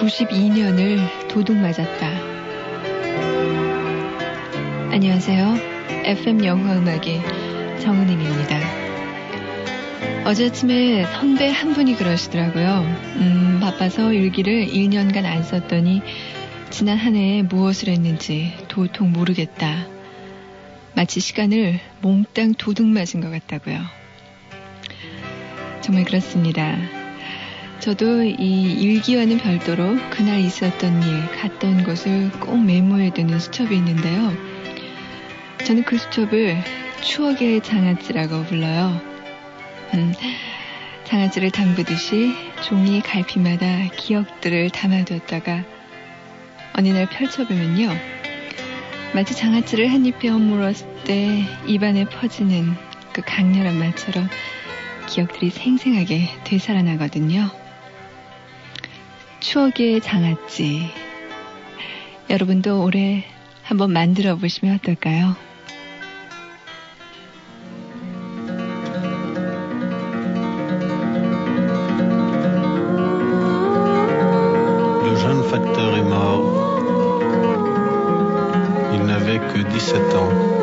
92년을 도둑 맞았다. 안녕하세요. FM 영화음악의 정은임입니다. 어제 아침에 선배 한 분이 그러시더라고요. 바빠서 일기를 1년간 안 썼더니 지난 한 해에 무엇을 했는지 도통 모르겠다. 마치 시간을 몽땅 도둑 맞은 것 같다고요. 정말 그렇습니다. 저도 이 일기와는 별도로 그날 있었던 일, 갔던 곳을 꼭 메모해두는 수첩이 있는데요. 저는 그 수첩을 추억의 장아찌라고 불러요. 장아찌를 담그듯이 종이 갈피마다 기억들을 담아두었다가 어느 날 펼쳐보면요. 마치 장아찌를 한 입에 헛물었을 때 입안에 퍼지는 그 강렬한 맛처럼 기억들이 생생하게 되살아나거든요. 추억의 장아찌. 여러분도 올해 한번 만들어 보시면 어떨까요? Le jeune facteur est mort. Il n'avait que 17 ans.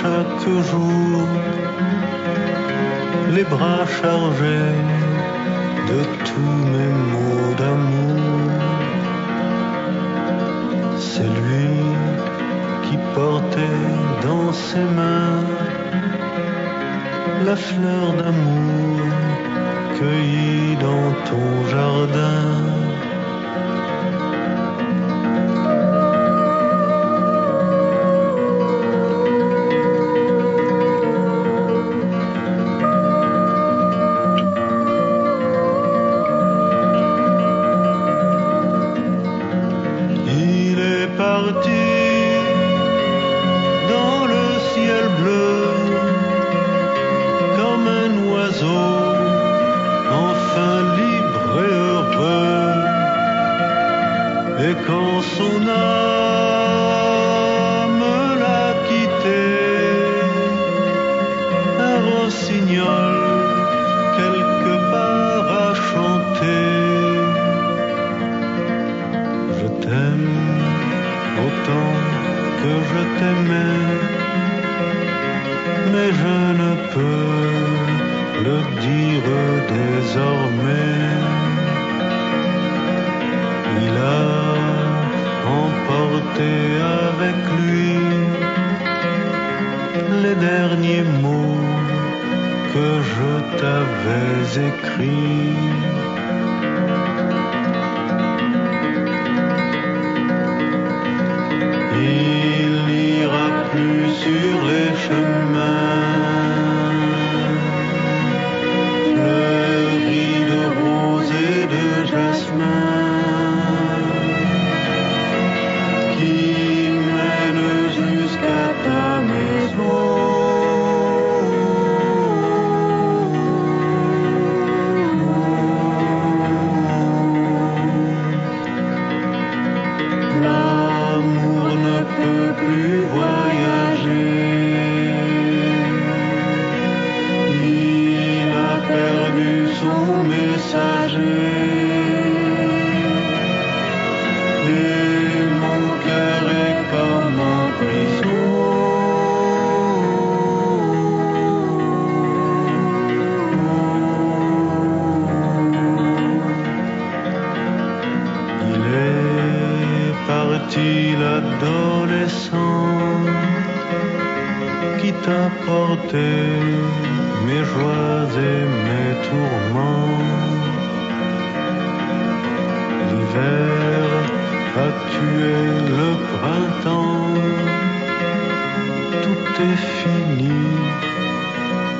Chaque jour, les bras chargés de tous mes mots d'amour. C'est lui qui portait dans ses mains la fleur d'amour cueillie dans ton jardin.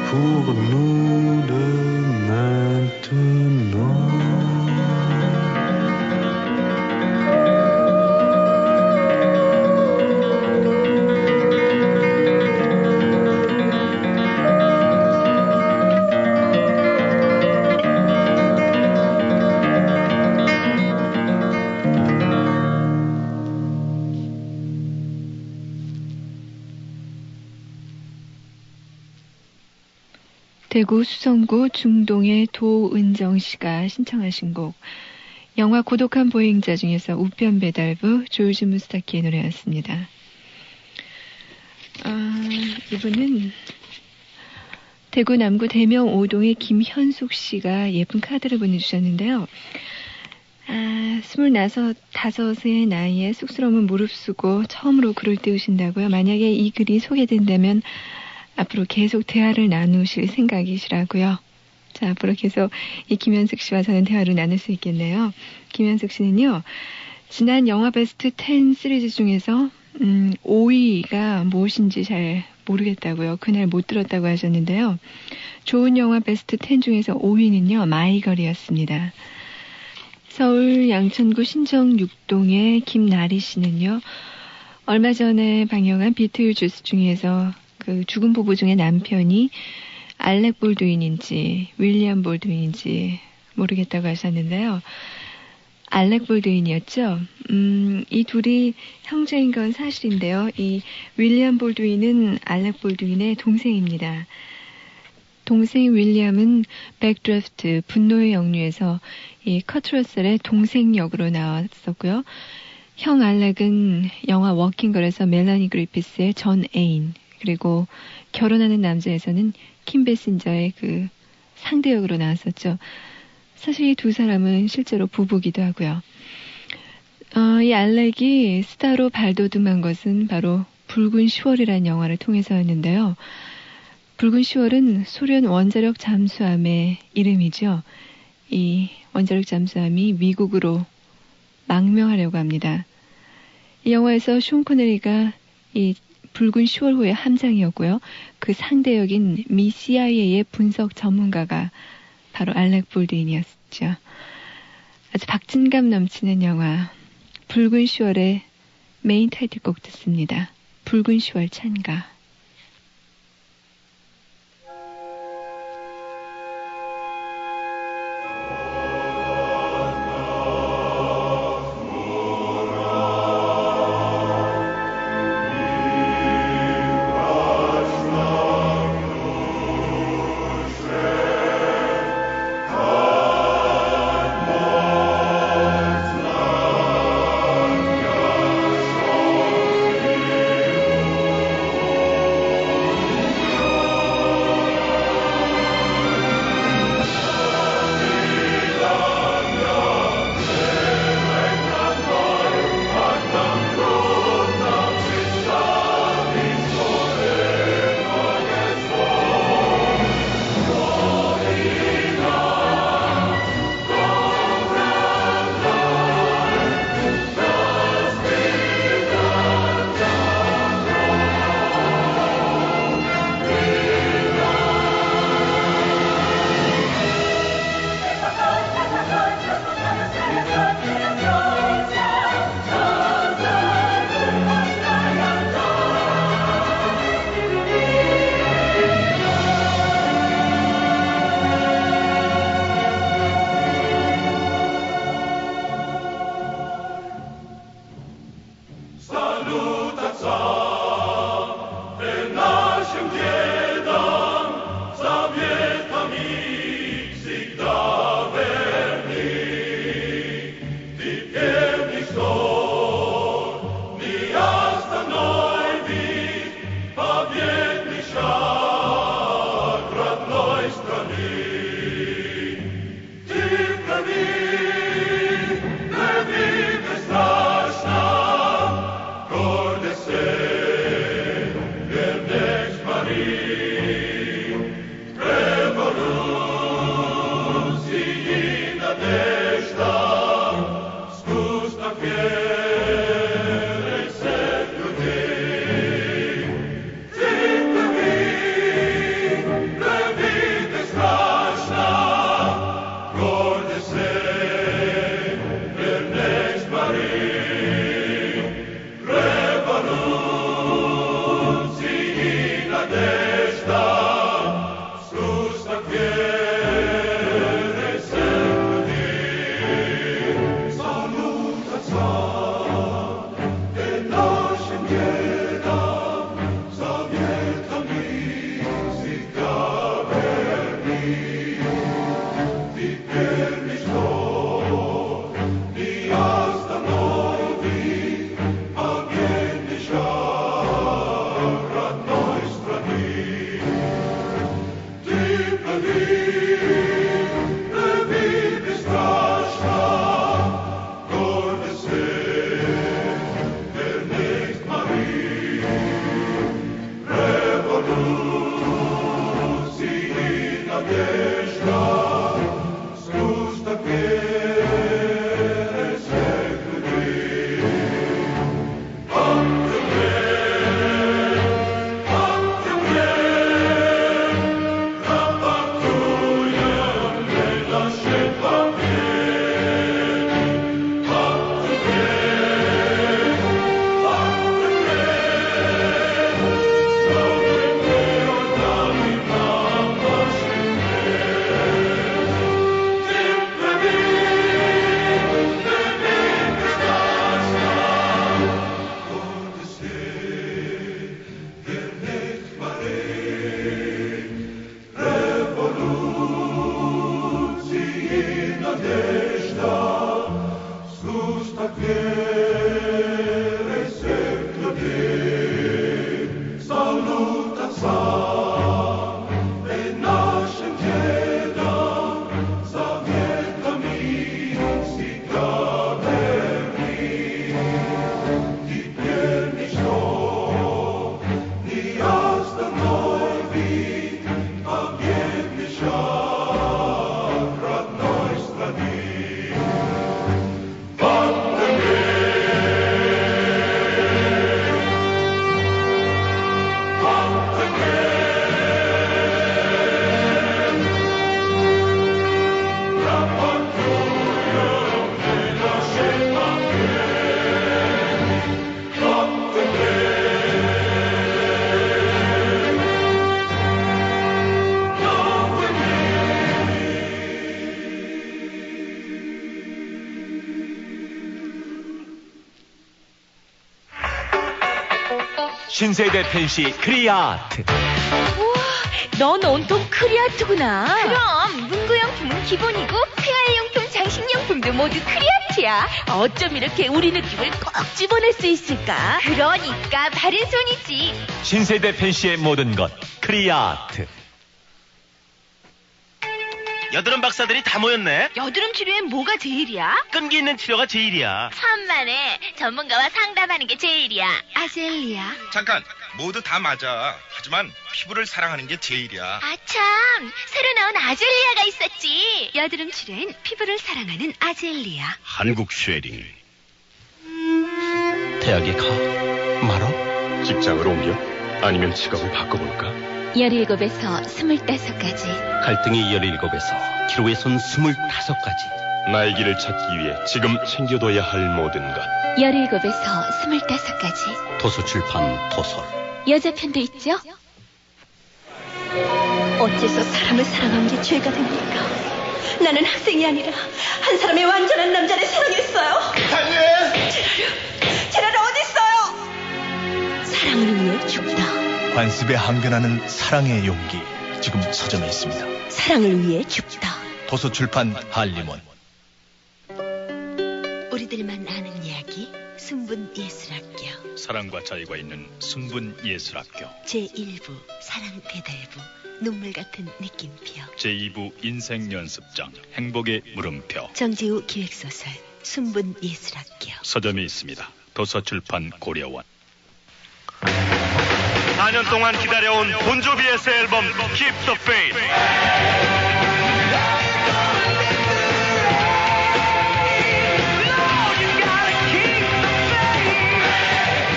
Pour nous de maintenant. 대구 수성구 중동의 도은정 씨가 신청하신 곡 영화 고독한 보행자 중에서 우편 배달부 조지 무스타키의 노래였습니다. 이분은 대구 남구 대명 5동의 김현숙 씨가 예쁜 카드를 보내주셨는데요. 25의 나이에 쑥스러움을 무릅쓰고 처음으로 글을 띄우신다고요. 만약에 이 글이 소개된다면 앞으로 계속 대화를 나누실 생각이시라고요. 자, 앞으로 계속 이 김현숙 씨와 저는 대화를 나눌 수 있겠네요. 김현숙 씨는요, 지난 영화 베스트 10 시리즈 중에서 5위가 무엇인지 잘 모르겠다고요. 그날 못 들었다고 하셨는데요. 좋은 영화 베스트 10 중에서 5위는요, 마이걸이었습니다. 서울 양천구 신정 6동의 김나리 씨는요, 얼마 전에 방영한 비틀주스 중에서 그 죽은 부부 중에 남편이 알렉 볼드윈인지 윌리엄 볼드윈인지 모르겠다고 하셨는데요. 알렉 볼드윈이었죠. 이 둘이 형제인 건 사실인데요. 이 윌리엄 볼드윈은 알렉 볼드윈의 동생입니다. 동생 윌리엄은 백드래프트 분노의 영유에서 이 커트 러셀의 동생 역으로 나왔었고요. 형 알렉은 영화 워킹걸에서 멜라니 그리피스의 전 애인, 그리고 결혼하는 남자에서는 킴 베신저의 그 상대 역으로 나왔었죠. 사실 이 두 사람은 실제로 부부기도 하고요. 이 알렉이 스타로 발돋움한 것은 바로 붉은 10월이라는 영화를 통해서였는데요. 붉은 10월은 소련 원자력 잠수함의 이름이죠. 이 원자력 잠수함이 미국으로 망명하려고 합니다. 이 영화에서 숀 코네리가 이 붉은 10월 후의 함장이었고요. 그 상대역인 미 CIA의 분석 전문가가 바로 알렉 볼드윈이었죠. 아주 박진감 넘치는 영화 붉은 10월의 메인 타이틀곡 듣습니다. 붉은 10월 찬가. Salutat 신세대 펜시 크리아트. 우와, 넌 온통 크리아트구나. 그럼 문구용품은 기본이고 생활용품, 장식용품도 모두 크리아트야. 어쩜 이렇게 우리 느낌을 꼭 집어낼 수 있을까? 그러니까 바른 손이지. 신세대 펜시의 모든 것 크리아트. 여드름 박사들이 다 모였네. 여드름 치료엔 뭐가 제일이야? 끈기 있는 치료가 제일이야. 천만에 전문가와 상담하는 게 제일이야. 아젤리아. 잠깐, 모두 다 맞아. 하지만 피부를 사랑하는 게 제일이야. 아 참, 새로 나온 아젤리아가 있었지. 여드름 치료엔 피부를 사랑하는 아젤리아. 한국 쉐링. 대학에 가? 말아? 직장을 옮겨? 아니면 직업을 바꿔볼까? 17에서 25까지. 갈등이 17에서 기로에선 25가지. 나의 길을 찾기 위해 지금 챙겨둬야 할 모든 것. 17에서 25까지. 도서출판 도설. 여자 편도 있죠? 어째서 사람을 사랑한 게 죄가 됩니까? 나는 학생이 아니라 한 사람의 완전한 남자를 사랑했어요. 제라르 어디 있어요? 사랑을 위해 죽다. 관습에 항변하는 사랑의 용기, 지금 서점에 있습니다. 사랑을 위해 죽다. 도서출판 한림원. 우리들만 아는 이야기, 순분예술학교. 사랑과 자유가 있는 순분예술학교. 제1부 사랑대달부, 눈물 같은 느낌표. 제2부 인생연습장, 행복의 물음표. 정지우 기획소설, 순분예술학교. 서점에 있습니다. 도서출판 고려원. 4년 동안 기다려온 본조비의 새 앨범 Keep the Faith.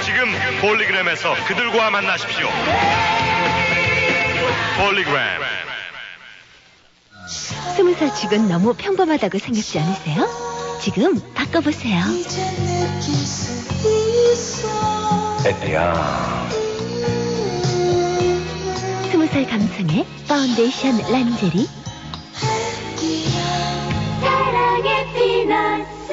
지금 폴리그램에서 그들과 만나십시오. 폴리그램. 20살 직은 너무 평범하다고 생각지 않으세요? 지금 바꿔보세요. 에띠야. 20살 감성의 파운데이션 란제리. 사랑의 피너스.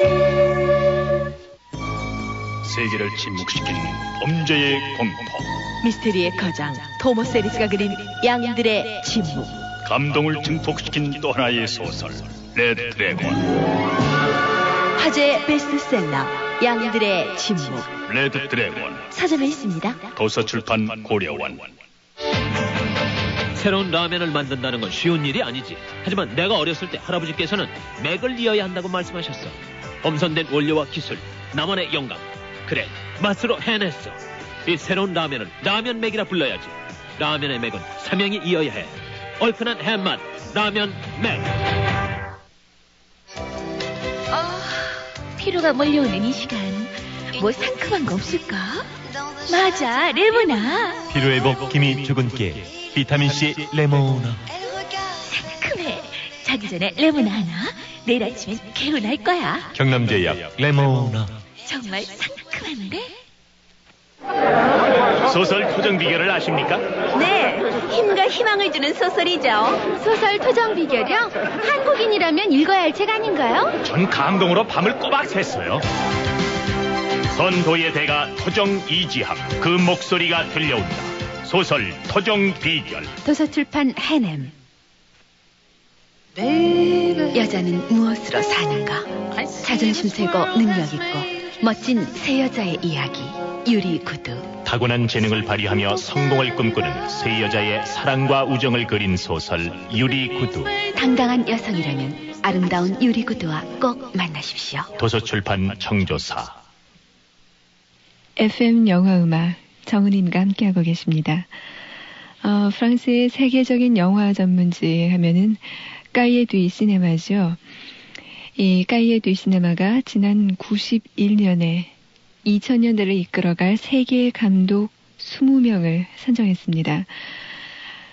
세계를 침묵시킨 범죄의 공포. 미스테리의 거장 토머스 에리스가 그린 양들의 침묵. 감동을 증폭시킨 또 하나의 소설 레드 드래곤. 화제 베스트셀러 양들의 침묵. 레드 드래곤. 서점에 있습니다. 도서출판 고려원. 새로운 라면을 만든다는 건 쉬운 일이 아니지. 하지만 내가 어렸을 때 할아버지께서는 맥을 이어야 한다고 말씀하셨어. 엄선된 원료와 기술, 나만의 영감. 그래, 맛으로 해냈어. 이 새로운 라면을 라면 맥이라 불러야지. 라면의 맥은 삼형이 이어야 해. 얼큰한 해맛, 라면 맥. 피로가 몰려오는 이 시간, 뭐 상큼한 거 없을까? 맞아, 레모나. 피로회복 기미 주근깨 비타민C 레모나. 상큼해. 자기 전에 레모나 하나. 내일 아침엔 개운할 거야. 경남제약 레모나. 정말 상큼한데? 소설 토정 비결을 아십니까? 네, 힘과 희망을 주는 소설이죠. 소설 토정 비결이요? 한국인이라면 읽어야 할 책 아닌가요? 전 감동으로 밤을 꼬박 샜어요. 선도의 대가 토정 이지함, 그 목소리가 들려온다. 소설 토정 비결. 도서출판 해냄. 여자는 무엇으로 사는가? 자존심 세고 능력 있고 멋진 새 여자의 이야기. 유리구두. 타고난 재능을 발휘하며 성공을 꿈꾸는 새 여자의 사랑과 우정을 그린 소설 유리구두. 당당한 여성이라면 아름다운 유리구두와 꼭 만나십시오. 도서출판 청조사. FM 영화음악 정은인과 함께하고 계십니다. 프랑스의 세계적인 영화 전문지 하면은 까이에 듀 시네마죠. 이 까이에 듀 시네마가 지난 91년에 2000년대를 이끌어갈 세계 감독 20명을 선정했습니다.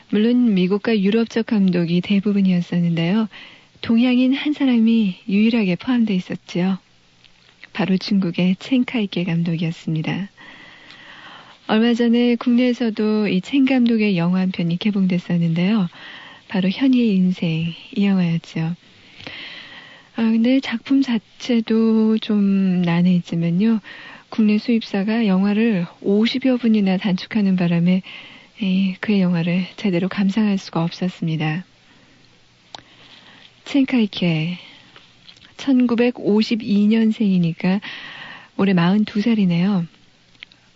물론 미국과 유럽적 감독이 대부분이었었는데요. 동양인 한 사람이 유일하게 포함되어 있었죠. 바로 중국의 첸 카이케 감독이었습니다. 얼마 전에 국내에서도 이 첸 감독의 영화 한 편이 개봉됐었는데요. 바로 현이의 인생, 이 영화였죠. 근데 작품 자체도 좀 난해했지만요. 국내 수입사가 영화를 50여 분이나 단축하는 바람에 그의 영화를 제대로 감상할 수가 없었습니다. 첸카이케 1952년생이니까 올해 42살이네요.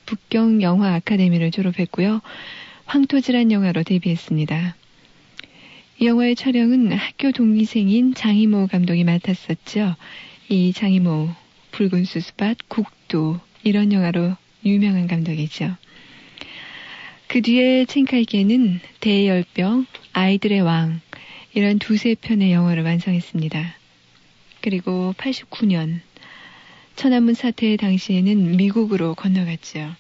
북경 영화 아카데미를 졸업했고요. 황토질한 영화로 데뷔했습니다. 이 영화의 촬영은 학교 동기생인 장이모 감독이 맡았었죠. 이 장이모, 붉은 수수밭, 국도 이런 영화로 유명한 감독이죠. 그 뒤에 첸카이케는 대열병, 아이들의 왕 이런 두세 편의 영화를 완성했습니다. 그리고 89년 천안문 사태 당시에는 미국으로 건너갔죠.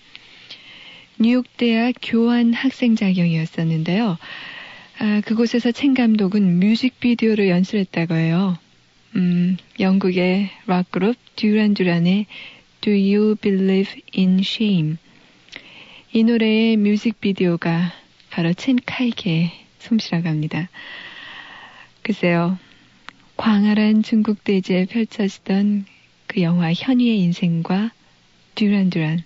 뉴욕대학 교환 학생 자격이었었는데요. 그곳에서 첸 감독은 뮤직비디오를 연출했다고 해요. 영국의 락그룹 듀란 듀란의 Do You Believe in Shame? 이 노래의 뮤직비디오가 바로 첸 카이케의 솜씨라고 합니다. 글쎄요. 광활한 중국 대지에 펼쳐지던 그 영화 현이의 인생과 듀란 듀란.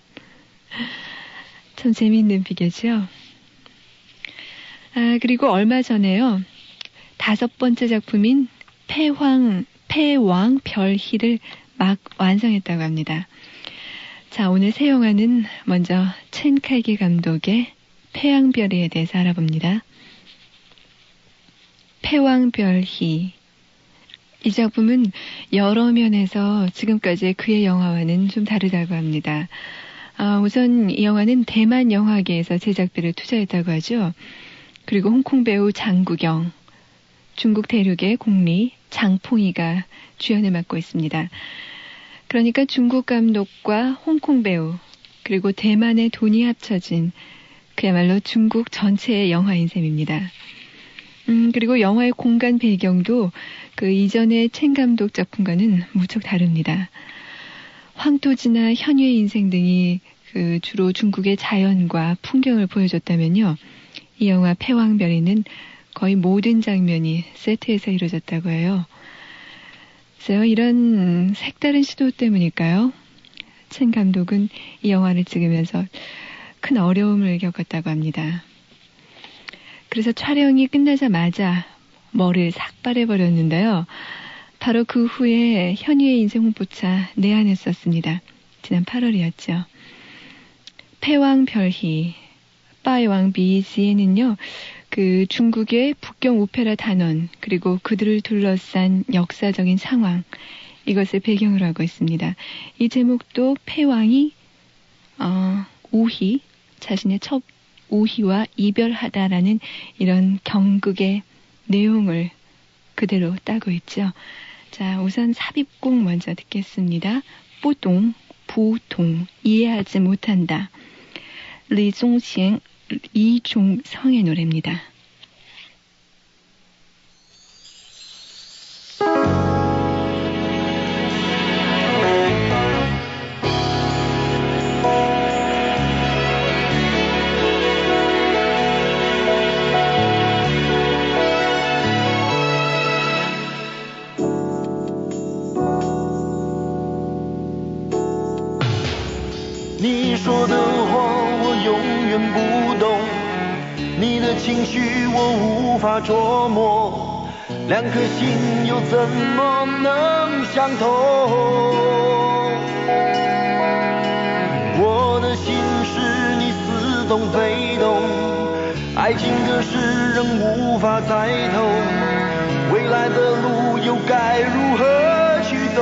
참 재미있는 비교죠. 그리고 얼마 전에요. 5번째 작품인 패왕 별희를 막 완성했다고 합니다. 자, 오늘 새 영화는 먼저 첸 카이케 감독의 패왕별희에 대해서 알아봅니다. 패왕별희. 이 작품은 여러 면에서 지금까지의 그의 영화와는 좀 다르다고 합니다. 우선 이 영화는 대만 영화계에서 제작비를 투자했다고 하죠. 그리고 홍콩 배우 장국영, 중국 대륙의 공리 장퐁이가 주연을 맡고 있습니다. 그러니까 중국 감독과 홍콩 배우 그리고 대만의 돈이 합쳐진 그야말로 중국 전체의 영화인 셈입니다. 그리고 영화의 공간 배경도 그 이전의 첸 감독 작품과는 무척 다릅니다. 황토지나 현유의 인생 등이 그 주로 중국의 자연과 풍경을 보여줬다면요. 이 영화 패왕별희는 거의 모든 장면이 세트에서 이루어졌다고 해요. 그래서 이런 색다른 시도 때문일까요? 첸 감독은 이 영화를 찍으면서 큰 어려움을 겪었다고 합니다. 그래서 촬영이 끝나자마자 머리를 삭발해버렸는데요. 바로 그 후에 현유의 인생 홍보차 내한했었습니다. 지난 8월이었죠. 패왕별희, 빠이왕비지에는요. 그 중국의 북경 오페라 단원 그리고 그들을 둘러싼 역사적인 상황 이것을 배경으로 하고 있습니다. 이 제목도 패왕이 우희 자신의 첫 우희와 이별하다라는 이런 경극의 내용을 그대로 따고 있죠. 자, 우선 삽입곡 먼저 듣겠습니다. 뿌동, 부동, 이해하지 못한다. 리종칭, 이종성의 노래입니다.你说的话我永远不懂，你的情绪我无法琢磨，两颗心又怎么能相同？我的心是你似懂非懂，爱情的事仍无法猜透，未来的路又该如何去走？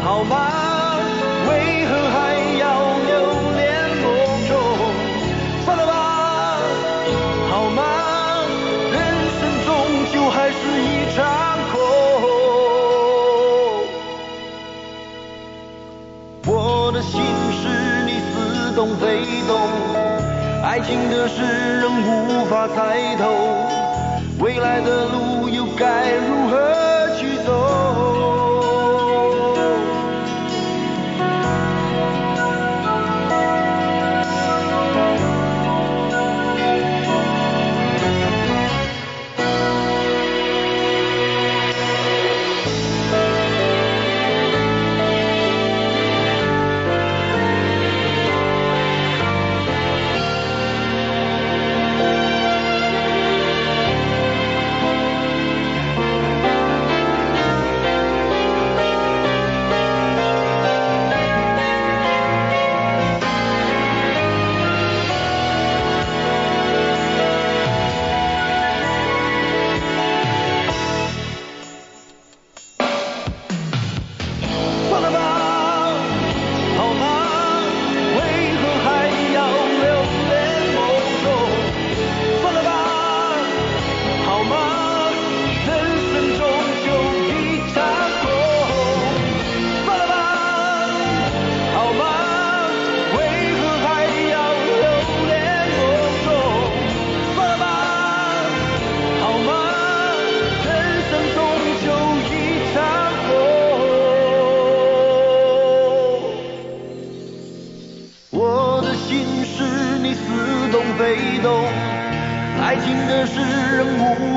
好吗？为何还要留恋梦中？算了吧，好吗？人生终究还是一场空。我的心是你似懂非懂，爱情的事仍无法猜透，未来的路又该如何去走？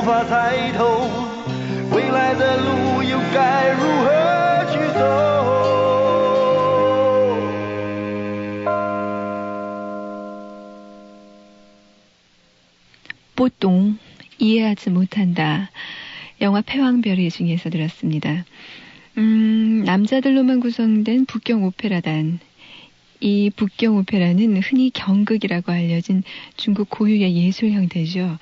法猜透，未来的路又该如何去走。 보통 이해하지 못한다. 영화 패왕별이 중에서 들었습니다. 남자들로만 구성된 북경 오페라단. 이 북경 오페라는 흔히 경극이라고 알려진 중국 고유의 예술 형태죠.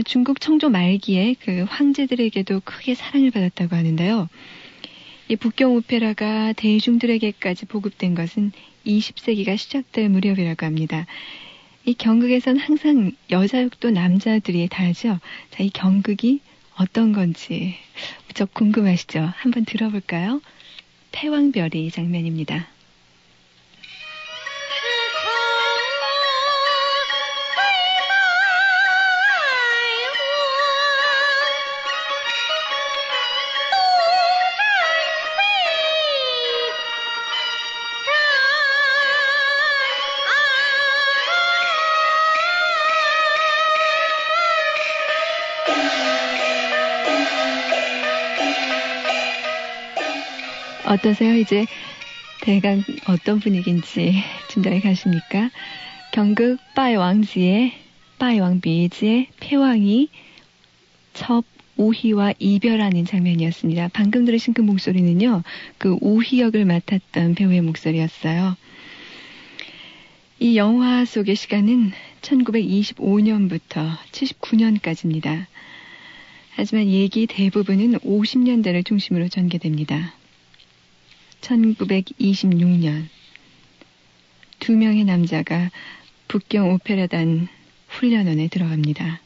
중국 청조 말기에 그 황제들에게도 크게 사랑을 받았다고 하는데요. 이 북경 오페라가 대중들에게까지 보급된 것은 20세기가 시작될 무렵이라고 합니다. 이 경극에선 항상 여자 역도 남자들이 다하죠. 자, 이 경극이 어떤 건지 무척 궁금하시죠? 한번 들어볼까요? 패왕별이 이 장면입니다. 어떠세요? 이제 대강 어떤 분위기인지 짐작이 가십니까? 경극 빠이왕지의 빠이왕비지의 패왕이 첩 우희와 이별하는 장면이었습니다. 방금 들으신 그 목소리는요, 그 우희 역을 맡았던 배우의 목소리였어요. 이 영화 속의 시간은 1925년부터 79년까지입니다. 하지만 얘기 대부분은 50년대를 중심으로 전개됩니다. 1926년 2명의 남자가 북경 오페라단 훈련원에 들어갑니다.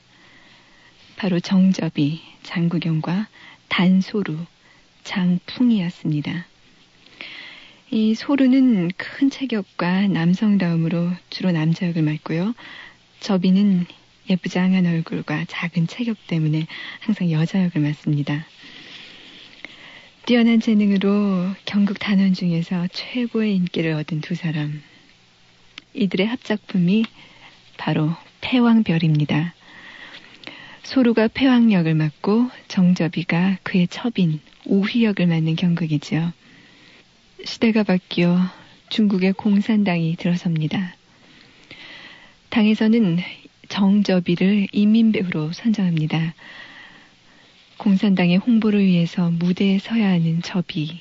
바로 정접이, 장국영과 단소루, 장풍이었습니다. 이 소루는 큰 체격과 남성다움으로 주로 남자 역을 맡고요. 접이는 예쁘장한 얼굴과 작은 체격 때문에 항상 여자 역을 맡습니다. 뛰어난 재능으로 경극 단원 중에서 최고의 인기를 얻은 두 사람. 이들의 합작품이 바로 패왕별입니다. 소루가 패왕 역을 맡고 정접이가 그의 첩인 우희 역을 맡는 경극이죠. 시대가 바뀌어 중국의 공산당이 들어섭니다. 당에서는 정접이를 인민배우로 선정합니다. 공산당의 홍보를 위해서 무대에 서야 하는 접이.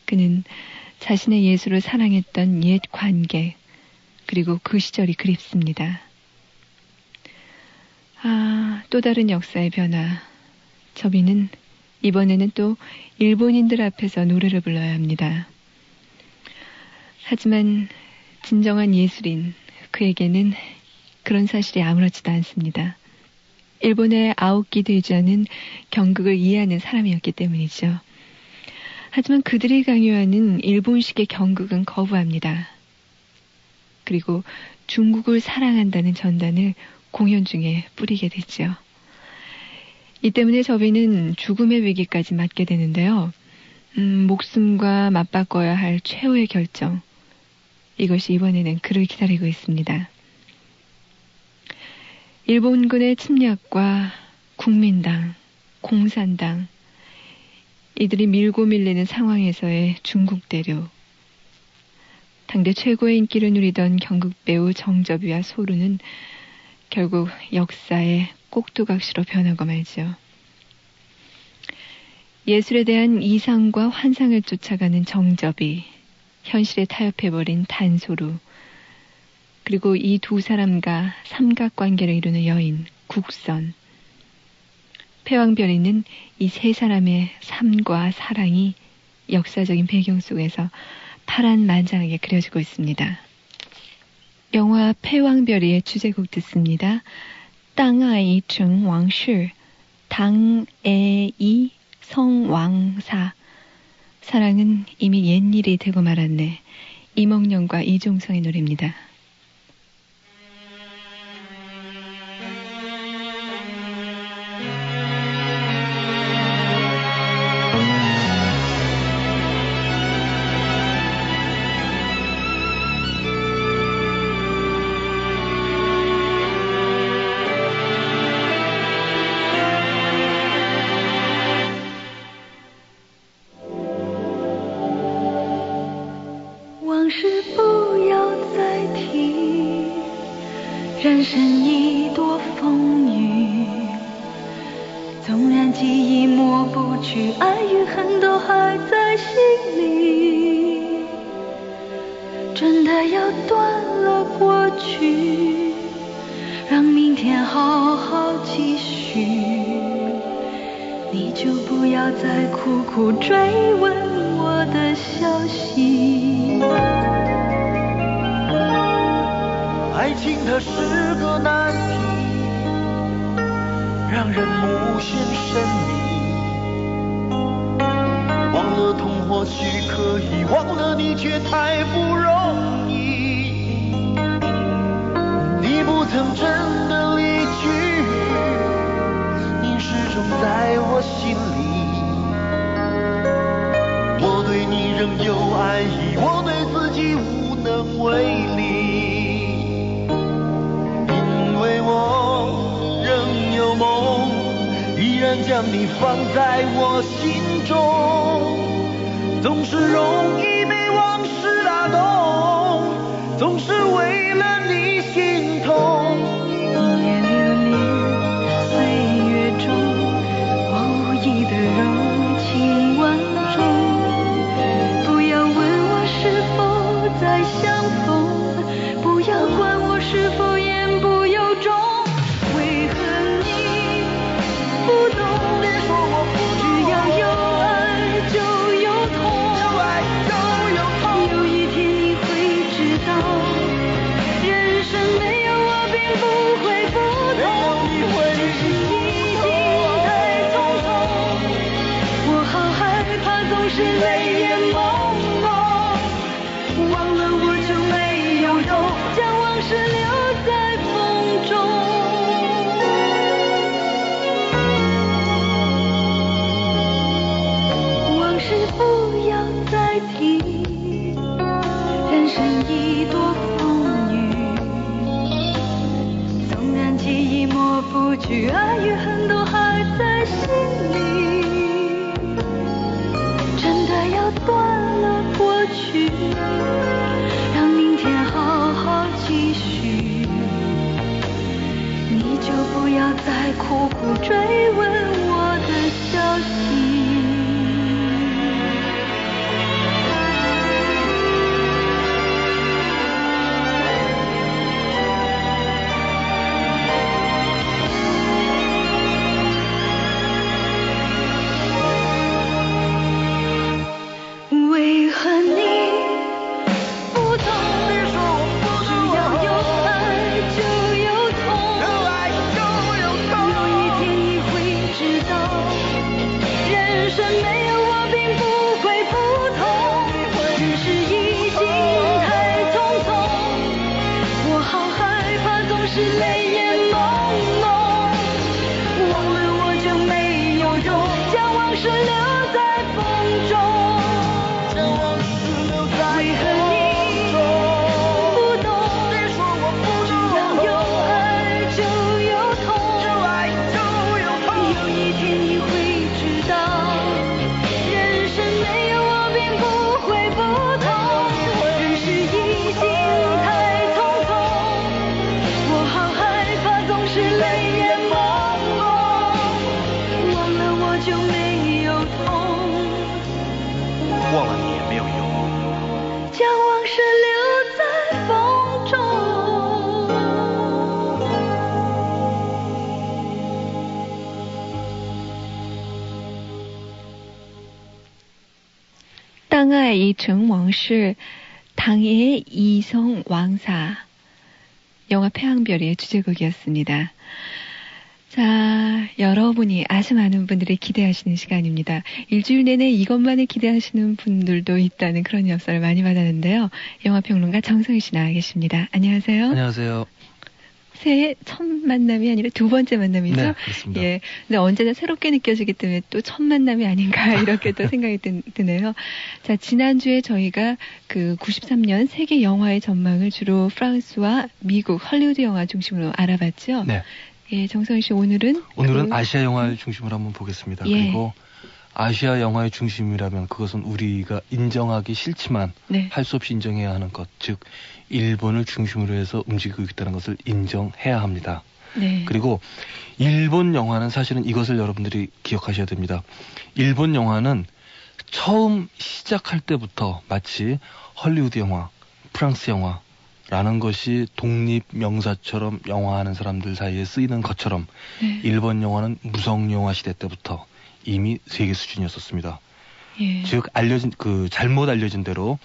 그는 자신의 예술을 사랑했던 옛 관객, 그리고 그 시절이 그립습니다. 또 다른 역사의 변화. 접이는 이번에는 또 일본인들 앞에서 노래를 불러야 합니다. 하지만 진정한 예술인 그에게는 그런 사실이 아무렇지도 않습니다. 일본의 아오키 대주는 경극을 이해하는 사람이었기 때문이죠. 하지만 그들이 강요하는 일본식의 경극은 거부합니다. 그리고 중국을 사랑한다는 전단을 공연 중에 뿌리게 되죠. 이 때문에 접이는 죽음의 위기까지 맞게 되는데요. 목숨과 맞바꿔야 할 최후의 결정. 이것이 이번에는 그를 기다리고 있습니다. 일본군의 침략과 국민당, 공산당, 이들이 밀고 밀리는 상황에서의 중국 대륙. 당대 최고의 인기를 누리던 경극 배우 정접이와 소루는 결국 역사의 꼭두각시로 변하고 말죠. 예술에 대한 이상과 환상을 쫓아가는 정접이, 현실에 타협해버린 단소루, 그리고 이 두 사람과 삼각관계를 이루는 여인 국선. 패왕별이는 이 세 사람의 삶과 사랑이 역사적인 배경 속에서 파란만장하게 그려지고 있습니다. 영화 패왕별이의 주제곡 듣습니다. 땅아이 정왕시, 당애이 성왕사. 사랑은 이미 옛일이 되고 말았네. 이몽룡과 이종성의 노래입니다. 人生一朵风雨，纵然记忆抹不去，爱与恨都还在心里。真的要断了过去，让明天好好继续。你就不要再苦苦追问我的消息。爱情它是个难题，让人无限神秘。忘了痛或许可以，忘了你却太不容易。你不曾真的离去，你始终在我心里。我对你仍有爱意，我对自己无能为力。我仍有梦，依然将你放在我心中，总是容易被往事打动，总是为了你心痛。一夜流连岁月中，无意的柔情万种。不要问我是否再相逢，不要管我是否言不由衷。为何你不懂？只要有爱就有痛，有一天你会知道，人生没有我并不会不同，只是已经太匆匆。我好害怕总是泪眼朦胧，忘了我就没有用，将往事留在风中。往事不要再提，人生一朵风雨，纵然记忆抹不去，爱与恨都还在心里。真的要断了过去，让明天好好继续。你就不要再苦苦追问我的消息。为何你不懂？只要有爱就有痛，有一天你会知道，人生没有我并不会不同，只是已经太匆匆。我好害怕总是泪眼朦胧，忘了我就没有用，将往事留在风中。为何你不懂？只要有爱就有痛，有一天你会知道，人生没有我并不会不同，只是已经太匆匆。我好害怕总是泪眼朦胧，忘了我就没有痛，忘了你也没有用。将往事留在风中。当爱已成往事, 당의 이성 왕사. 영화 태양별의 주제곡이었습니다. 자, 여러분이 아주 많은 분들이 기대하시는 시간입니다. 일주일 내내 이것만을 기대하시는 분들도 있다는 그런 엽서를 많이 받았는데요. 영화평론가 정성희 씨 나와 계십니다. 안녕하세요. 안녕하세요. 새해 첫 만남이 아니라 두 번째 만남이죠? 네, 그렇습니다. 예. 근데 언제나 새롭게 느껴지기 때문에 또 첫 만남이 아닌가 이렇게 또 생각이 드네요. 자, 지난주에 저희가 그 93년 세계 영화의 전망을 주로 프랑스와 미국, 헐리우드 영화 중심으로 알아봤죠? 네. 예, 정성희 씨 오늘은 아시아 영화를 중심으로 한번 보겠습니다. 예. 그리고 아시아 영화의 중심이라면 그것은 우리가 인정하기 싫지만 네. 할 수 없이 인정해야 하는 것, 즉 일본을 중심으로 해서 움직이고 있다는 것을 인정해야 합니다. 네. 그리고 일본 영화는 사실은 이것을 여러분들이 기억하셔야 됩니다. 일본 영화는 처음 시작할 때부터 마치 헐리우드 영화, 프랑스 영화라는 것이 독립 명사처럼 영화하는 사람들 사이에 쓰이는 것처럼 네. 일본 영화는 무성 영화 시대 때부터 이미 세계 수준이었었습니다. 예. 즉 잘못 알려진 대로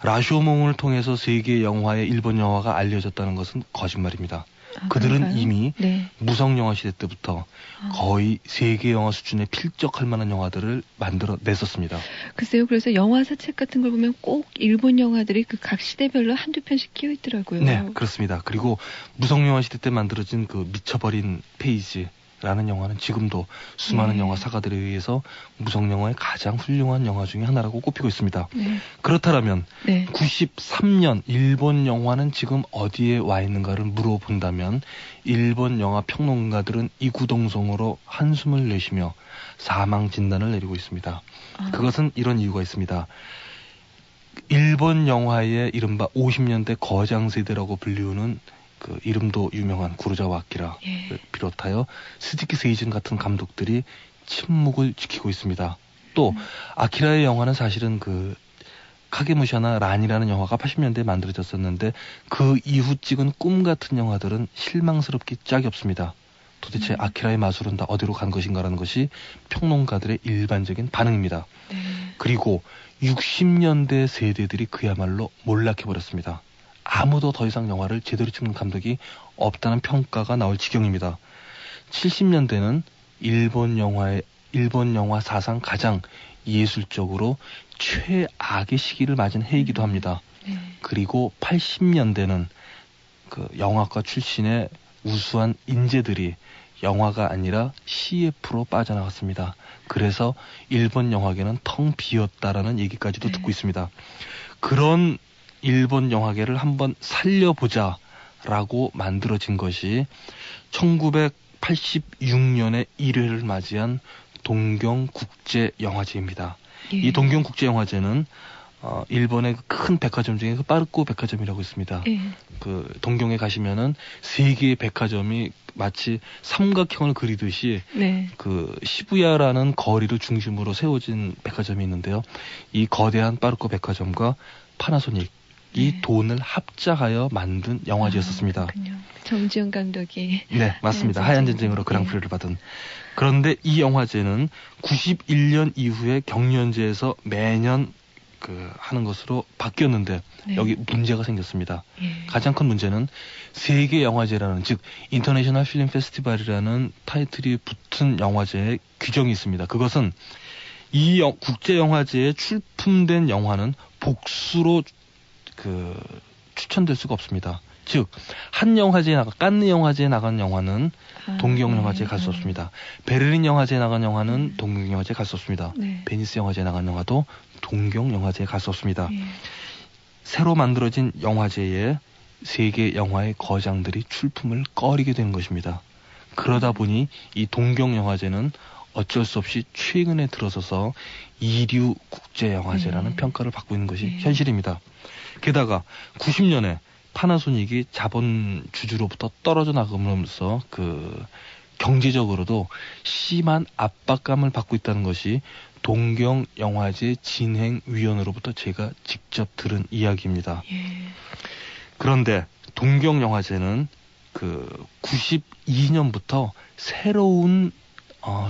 라쇼몽을 통해서 세계 영화의 일본 영화가 알려졌다는 것은 거짓말입니다. 그들은 그런가요? 이미 네. 무성 영화 시대 때부터 거의 세계 영화 수준에 필적할 만한 영화들을 만들어 냈었습니다. 글쎄요. 그래서 영화사 책 같은 걸 보면 꼭 일본 영화들이 그 각 시대별로 한두 편씩 끼어 있더라고요. 네, 그렇습니다. 그리고 무성 영화 시대 때 만들어진 그 미쳐버린 페이지라는 영화는 지금도 수많은 영화 사가들에 의해서 무성 영화의 가장 훌륭한 영화 중에 하나라고 꼽히고 있습니다. 네. 그렇다면 네. 93년 일본 영화는 지금 어디에 와 있는가를 물어본다면 일본 영화 평론가들은 이구동성으로 한숨을 내쉬며 사망 진단을 내리고 있습니다. 그것은 이런 이유가 있습니다. 일본 영화의 이른바 50년대 거장 세대라고 불리우는 그 이름도 유명한 구로자와 아키라를 비롯하여 스즈키 세이준 같은 감독들이 침묵을 지키고 있습니다. 또 아키라의 영화는 사실은 그 카게무샤나 란이라는 영화가 80년대에 만들어졌었는데 그 이후 찍은 꿈 같은 영화들은 실망스럽기 짝이 없습니다. 도대체 아키라의 마술은 다 어디로 간 것인가라는 것이 평론가들의 일반적인 반응입니다. 그리고 60년대 세대들이 그야말로 몰락해버렸습니다. 아무도 더 이상 영화를 제대로 찍는 감독이 없다는 평가가 나올 지경입니다. 70년대는 일본 영화 사상 가장 예술적으로 최악의 시기를 맞은 해이기도 합니다. 그리고 80년대는 그 영화과 출신의 우수한 인재들이 영화가 아니라 CF로 빠져나갔습니다. 그래서 일본 영화계는 텅 비었다라는 얘기까지도 듣고 있습니다. 그런 일본 영화계를 한번 살려보자라고 만들어진 것이 1986년에 1회를 맞이한 동경국제영화제입니다. 이 동경국제영화제는 일본의 큰 백화점 중에 그 빠르코 백화점이라고 있습니다. 그 동경에 가시면은 세 개의 백화점이 마치 삼각형을 그리듯이 그 시부야라는 거리를 중심으로 세워진 백화점이 있는데요. 이 거대한 빠르코 백화점과 파나소닉 이 돈을 합작하여 만든 영화제였었습니다. 정지영 감독이 네, 맞습니다. 하얀 전쟁으로 그랑프리를 받은. 그런데 이 영화제는 91년 이후에 경연제에서 매년 하는 것으로 바뀌었는데 여기 문제가 생겼습니다. 가장 큰 문제는 세계 영화제라는 즉 인터내셔널 필름 페스티벌이라는 타이틀이 붙은 영화제에 규정이 있습니다. 그것은 이 국제 영화제에 출품된 영화는 복수로 추천될 수가 없습니다. 즉 한 영화제에 깐느 영화제에 나간 영화는 동경 영화제에 갈 수 없습니다. 베를린 영화제에 나간 영화는 동경 영화제에 갈 수 없습니다. 베니스 영화제에 나간 영화도 동경 영화제에 갈 수 없습니다. 새로 만들어진 영화제에 세계 영화의 거장들이 출품을 꺼리게 되는 것입니다. 그러다 보니 이 동경 영화제는 어쩔 수 없이 최근에 들어서서 이류 국제영화제라는 평가를 받고 있는 것이 현실입니다. 게다가 90년에 파나소닉이 자본 주주로부터 떨어져 나가면서 경제적으로도 심한 압박감을 받고 있다는 것이 동경영화제 진행위원으로부터 제가 직접 들은 이야기입니다. 그런데 동경영화제는 92년부터 새로운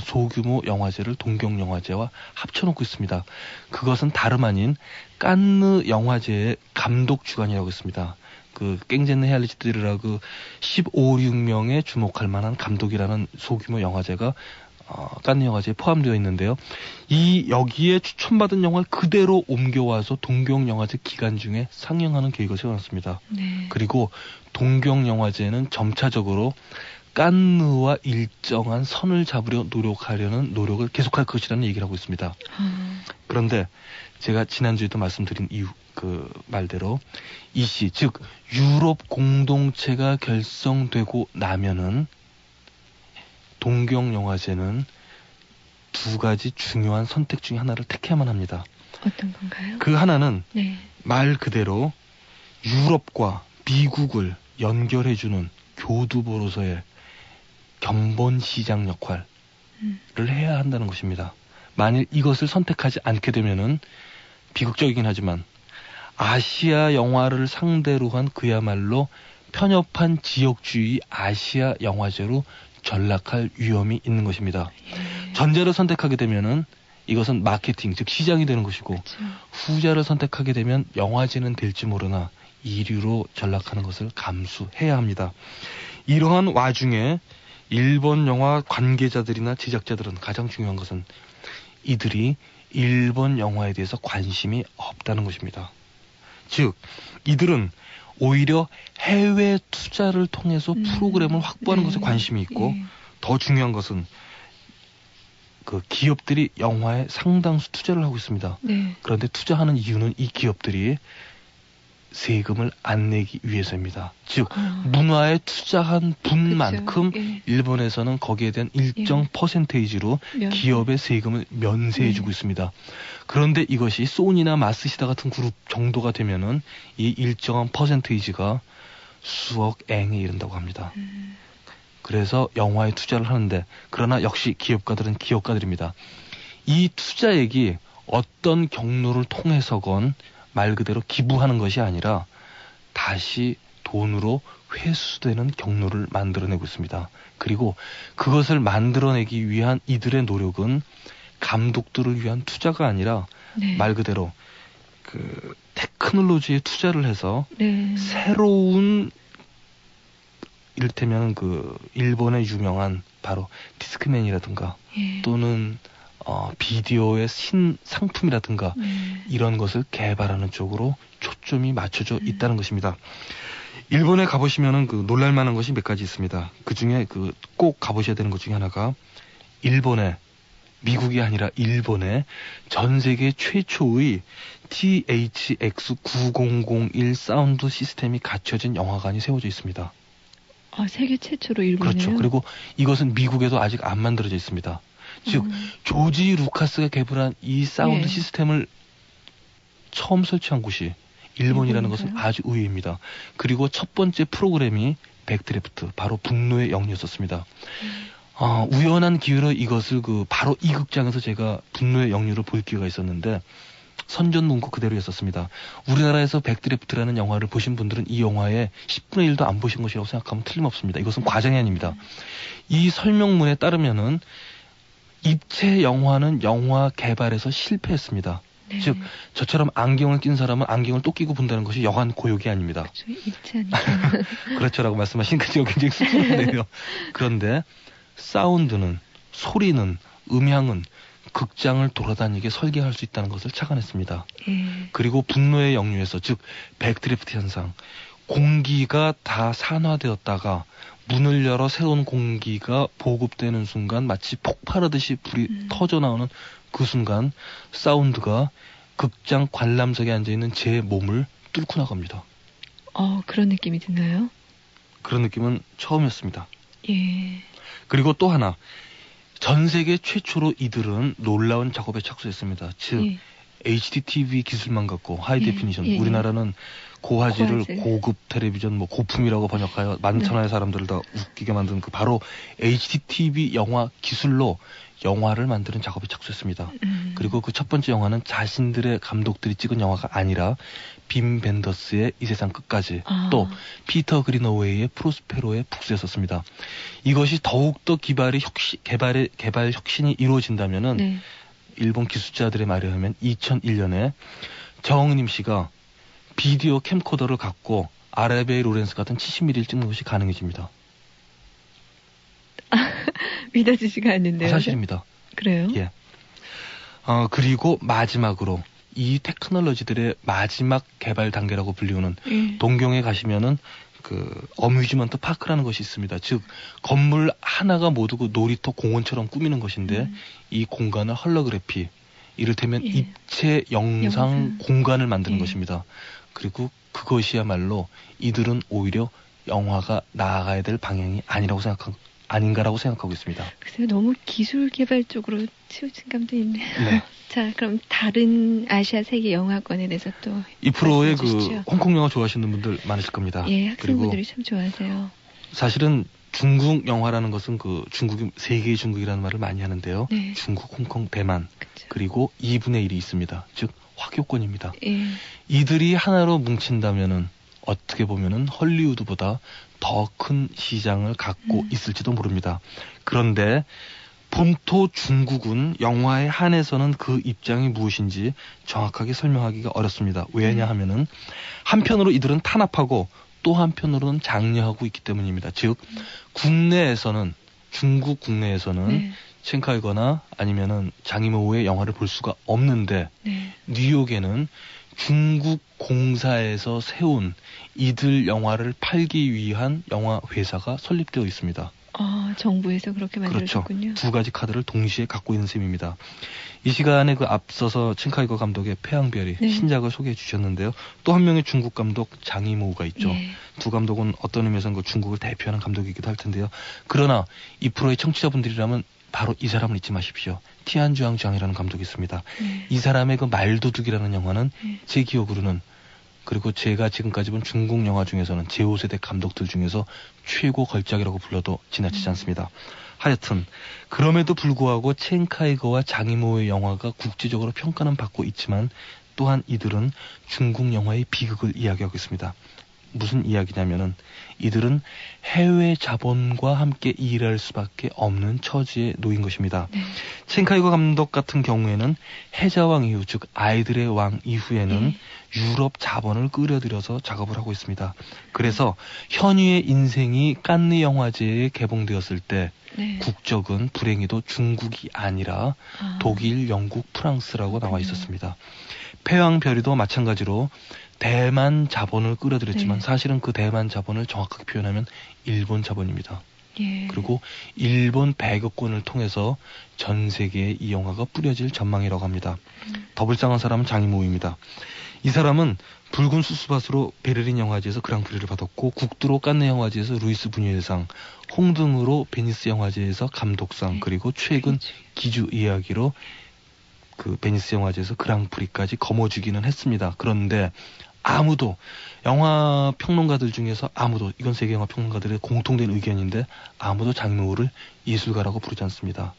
소규모 영화제를 동경영화제와 합쳐놓고 있습니다. 그것은 다름 아닌 깐느 영화제의 감독 주관이라고 있습니다. 깽제느 헤알리치드라고 15, 16명에 주목할 만한 감독이라는 소규모 영화제가 깐느 영화제에 포함되어 있는데요. 여기에 추천받은 영화를 그대로 옮겨와서 동경영화제 기간 중에 상영하는 계획을 세워놨습니다. 그리고 동경영화제는 점차적으로 깐느와 일정한 선을 잡으려 노력하려는 노력을 계속할 것이라는 얘기를 하고 있습니다. 그런데 제가 지난주에도 말씀드린 말대로 이 시, 즉 유럽 공동체가 결성되고 나면은 동경영화제는 두 가지 중요한 선택 중에 하나를 택해야만 합니다. 어떤 건가요? 그 하나는 네. 말 그대로 유럽과 미국을 연결해주는 교두보로서의 견본 시장 역할을 해야 한다는 것입니다. 만일 이것을 선택하지 않게 되면은 비극적이긴 하지만 아시아 영화를 상대로 한 그야말로 편협한 지역주의 아시아 영화제로 전락할 위험이 있는 것입니다. 전자를 선택하게 되면은 이것은 마케팅, 즉 시장이 되는 것이고 후자를 선택하게 되면 영화제는 될지 모르나 2류로 전락하는 것을 감수해야 합니다. 이러한 와중에 일본 영화 관계자들이나 제작자들은 가장 중요한 것은 이들이 일본 영화에 대해서 관심이 없다는 것입니다. 즉 이들은 오히려 해외 투자를 통해서 프로그램을 확보하는 것에 관심이 있고 더 중요한 것은 그 기업들이 영화에 상당수 투자를 하고 있습니다. 그런데 투자하는 이유는 이 기업들이 세금을 안 내기 위해서입니다. 즉 문화에 투자한 분만큼 일본에서는 거기에 대한 일정 퍼센테이지로 기업의 세금을 면세해주고 있습니다. 그런데 이것이 소니나 마쓰시다 같은 그룹 정도가 되면은 이 일정한 퍼센테이지가 수억 엔에 이른다고 합니다. 그래서 영화에 투자를 하는데 그러나 역시 기업가들은 기업가들입니다. 이 투자액이 어떤 경로를 통해서건 말 그대로 기부하는 것이 아니라 다시 돈으로 회수되는 경로를 만들어내고 있습니다. 그리고 그것을 만들어내기 위한 이들의 노력은 감독들을 위한 투자가 아니라 말 그대로 그 테크놀로지에 투자를 해서 새로운 이를테면 그 일본의 유명한 바로 디스크맨이라든가 또는 비디오의 신상품이라든가 이런 것을 개발하는 쪽으로 초점이 맞춰져 있다는 것입니다. 일본에 가보시면은 그 놀랄만한 것이 몇 가지 있습니다. 그 중에 그 꼭 가보셔야 되는 것 중에 하나가 일본에 미국이 아니라 일본에 전 세계 최초의 THX9001 사운드 시스템이 갖춰진 영화관이 세워져 있습니다. 아, 세계 최초로 일본에요? 그렇죠. 그리고 이것은 미국에도 아직 안 만들어져 있습니다. 즉 조지 루카스가 개발한 이 사운드 시스템을 처음 설치한 곳이 일본이라는 것은 아주 의외입니다. 그리고 첫 번째 프로그램이 백드래프트, 바로 분노의 영유였었습니다. 우연한 기회로 이것을 바로 이 극장에서 제가 분노의 영유를 볼 기회가 있었는데 선전 문구 그대로였었습니다. 우리나라에서 백드래프트라는 영화를 보신 분들은 이 영화의 10분의 1도 안 보신 것이라고 생각하면 틀림없습니다. 이것은 과장이 아닙니다. 이 설명문에 따르면은 입체 영화는 영화 개발에서 실패했습니다. 즉 저처럼 안경을 낀 사람은 안경을 또 끼고 본다는 것이 여간 고역이 아닙니다. 그렇죠. 입체하니까. 그렇죠라고 말씀하시니까 제가 굉장히 쑥스럽네요. 그런데 사운드는, 소리는, 음향은 극장을 돌아다니게 설계할 수 있다는 것을 착안했습니다. 그리고 분노의 영유에서, 즉 백드래프트 현상, 공기가 다 산화되었다가 문을 열어 새로운 공기가 보급되는 순간 마치 폭발하듯이 불이 터져 나오는 그 순간 사운드가 극장 관람석에 앉아있는 제 몸을 뚫고 나갑니다. 그런 느낌이 드나요? 그런 느낌은 처음이었습니다. 예. 그리고 또 하나, 전 세계 최초로 이들은 놀라운 작업에 착수했습니다. 즉 HDTV 기술만 갖고 하이 데피니션, 우리나라는 고화질을 고급 텔레비전, 고품이라고 번역하여 만천하의 사람들을 다 웃기게 만든 그 바로 HDTV 영화 기술로 영화를 만드는 작업에 착수했습니다. 그리고 그 첫 번째 영화는 자신들의 감독들이 찍은 영화가 아니라 빔 벤더스의 이 세상 끝까지, 또 피터 그린어웨이의 프로스페로의 북스였었습니다. 이것이 더욱더 개발 혁신이 이루어진다면은 일본 기술자들의 말에 의하면 2001년에 정은임 씨가 비디오 캠코더를 갖고 아라베이 로렌스 같은 70mm를 찍는 것이 가능해집니다. 믿어지지가 않는데요. 사실입니다. 그래요? 예. 그리고 마지막으로 이 테크놀로지들의 마지막 개발 단계라고 불리우는 동경에 가시면은 그 어뮤즈먼트 파크라는 것이 있습니다. 즉 건물 하나가 모두 그 놀이터 공원처럼 꾸미는 것인데 이 공간을 헐로그래피, 이를테면 입체 영상 공간을 만드는 것입니다. 그리고 그것이야말로 이들은 오히려 영화가 나아가야 될 방향이 아니라고 아닌가라고 생각하고 있습니다. 글쎄요, 너무 기술 개발 쪽으로 치우친 감도 있네요. 네. 자, 그럼 다른 아시아 세계 영화권에 대해서 또 이 프로의 그 주시죠. 홍콩 영화 좋아하시는 분들 많으실 겁니다. 예, 그리고 학생분들이 참 좋아하세요. 사실은 중국 영화라는 것은 그 중국이 세계의 중국이라는 말을 많이 하는데요. 네. 중국, 홍콩, 대만 그쵸. 그리고 2분의 1이 있습니다. 즉 화교권입니다. 예. 이들이 하나로 뭉친다면은 어떻게 보면은 헐리우드보다 더 큰 시장을 갖고 있을지도 모릅니다. 그런데 본토 중국은 영화에 한해서는 그 입장이 무엇인지 정확하게 설명하기가 어렵습니다. 왜냐하면은 한편으로 이들은 탄압하고 또 한편으로는 장려하고 있기 때문입니다. 즉 국내에서는 중국 국내에서는 네. 첸카이거나 아니면은 장이모우의 영화를 볼 수가 없는데 네. 뉴욕에는 중국 공사에서 세운 이들 영화를 팔기 위한 영화 회사가 설립되어 있습니다. 정부에서 그렇게 그렇죠. 만들어졌군요. 두 가지 카드를 동시에 갖고 있는 셈입니다. 이 시간에 그 앞서서 첸카이거 감독의 태양별이 네. 신작을 소개해 주셨는데요. 또 한 명의 중국 감독 장이모우가 있죠. 예. 두 감독은 어떤 의미에서는 그 중국을 대표하는 감독이기도 할 텐데요. 그러나 이 프로의 청취자분들이라면 바로 이 사람을 잊지 마십시오. 티안주앙주앙이라는 감독이 있습니다. 네. 이 사람의 그 말도둑이라는 영화는 네. 제 기억으로는 그리고 제가 지금까지 본 중국 영화 중에서는 제5세대 감독들 중에서 최고 걸작이라고 불러도 지나치지 않습니다. 하여튼 그럼에도 불구하고 첸카이거와 장이모의 영화가 국제적으로 평가는 받고 있지만 또한 이들은 중국 영화의 비극을 이야기하고 있습니다. 무슨 이야기냐면은 이들은 해외 자본과 함께 일할 수밖에 없는 처지에 놓인 것입니다. 네. 첸카이거 감독 같은 경우에는 해자왕 이후 즉 아이들의 왕 이후에는 유럽 자본을 끌어들여서 작업을 하고 있습니다. 그래서 현유의 인생이 칸느 영화제에 개봉되었을 때 네. 국적은 불행히도 중국이 아니라 독일, 영국, 프랑스라고 나와 있었습니다. 패왕별이도 마찬가지로 대만 자본을 끌어들였지만 네. 사실은 그 대만 자본을 정확하게 표현하면 일본 자본입니다. 예. 그리고 일본 배급권을 통해서 전 세계에 이 영화가 뿌려질 전망이라고 합니다. 더 불쌍한 사람은 장이모우입니다. 이 사람은 붉은 수수밭으로 베를린 영화제에서 그랑프리를 받았고 국두로 칸느 영화제에서 루이스 부뉴엘상, 홍등으로 베니스 영화제에서 감독상, 그리고 최근 기주 이야기로 그 베니스 영화제에서 그랑프리까지 거머쥐기는 했습니다. 그런데 아무도 영화 평론가들 중에서 아무도 이건 세계 영화 평론가들의 공통된 의견인데 아무도 장이모우를 예술가라고 부르지 않습니다.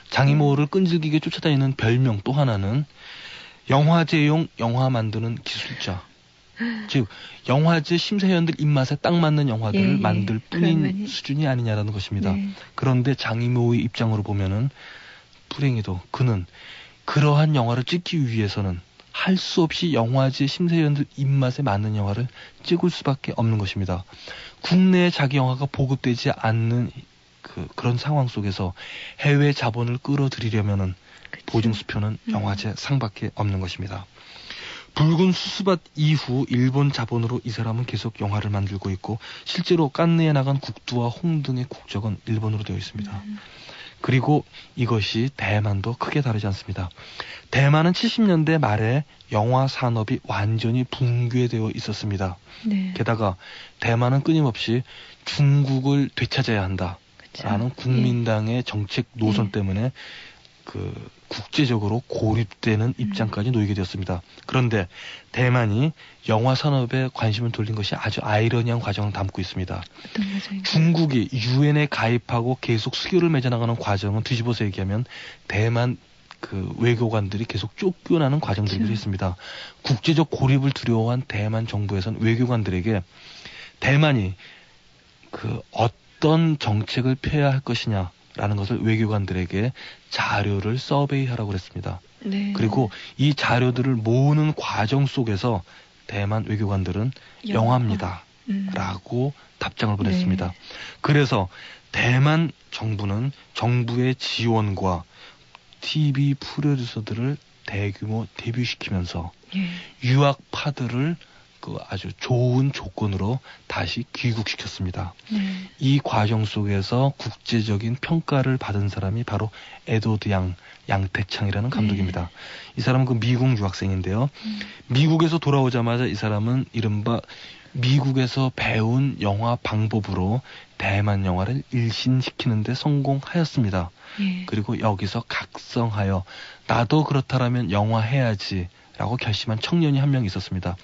장이모우를 끈질기게 쫓아다니는 별명 또 하나는 영화제용 영화 만드는 기술자. 즉 영화제 심사위원들 입맛에 딱 맞는 영화들을 만들 뿐인 수준이 아니냐라는 것입니다. 네. 그런데 장이모우의 입장으로 보면은 불행히도 그는 그러한 영화를 찍기 위해서는 할 수 없이 영화제 심사위원들 입맛에 맞는 영화를 찍을 수밖에 없는 것입니다. 국내에 자기 영화가 보급되지 않는 그런 상황 속에서 해외 자본을 끌어들이려면은 보증 수표는 영화제 상밖에 없는 것입니다. 붉은 수수밭 이후 일본 자본으로 이 사람은 계속 영화를 만들고 있고 실제로 칸느에 나간 국두와 홍등의 국적은 일본으로 되어 있습니다. 그리고 이것이 대만도 크게 다르지 않습니다. 대만은 70년대 말에 영화 산업이 완전히 붕괴되어 있었습니다. 네. 게다가 대만은 끊임없이 중국을 되찾아야 한다라는 국민당의 정책 노선 때문에 그 국제적으로 고립되는 입장까지 놓이게 되었습니다. 그런데 대만이 영화 산업에 관심을 돌린 것이 아주 아이러니한 과정을 담고 있습니다. 어떤 과정인가요? 중국이 유엔에 가입하고 계속 수교를 맺어나가는 과정은 뒤집어서 얘기하면 대만 그 외교관들이 계속 쫓겨나는 과정들이 있습니다. 국제적 고립을 두려워한 대만 정부에서는 외교관들에게 대만이 그 어떤 정책을 펴야 할 것이냐 라는 것을 외교관들에게 자료를 서베이하라고 그랬습니다. 네. 그리고 이 자료들을 모으는 과정 속에서 대만 외교관들은 영화입니다. 라고 답장을 보냈습니다. 네. 그래서 대만 정부는 정부의 지원과 TV 프로듀서들을 대규모 데뷔시키면서 유학파들을 그 아주 좋은 조건으로 다시 귀국시켰습니다. 이 과정 속에서 국제적인 평가를 받은 사람이 바로 에드워드 양태창이라는 감독입니다. 이 사람은 그 미국 유학생인데요. 미국에서 돌아오자마자 이 사람은 이른바 미국에서 배운 영화 방법으로 대만 영화를 일신시키는데 성공하였습니다. 예. 그리고 여기서 각성하여 나도 그렇다라면 영화 해야지 라고 결심한 청년이 한 명 있었습니다.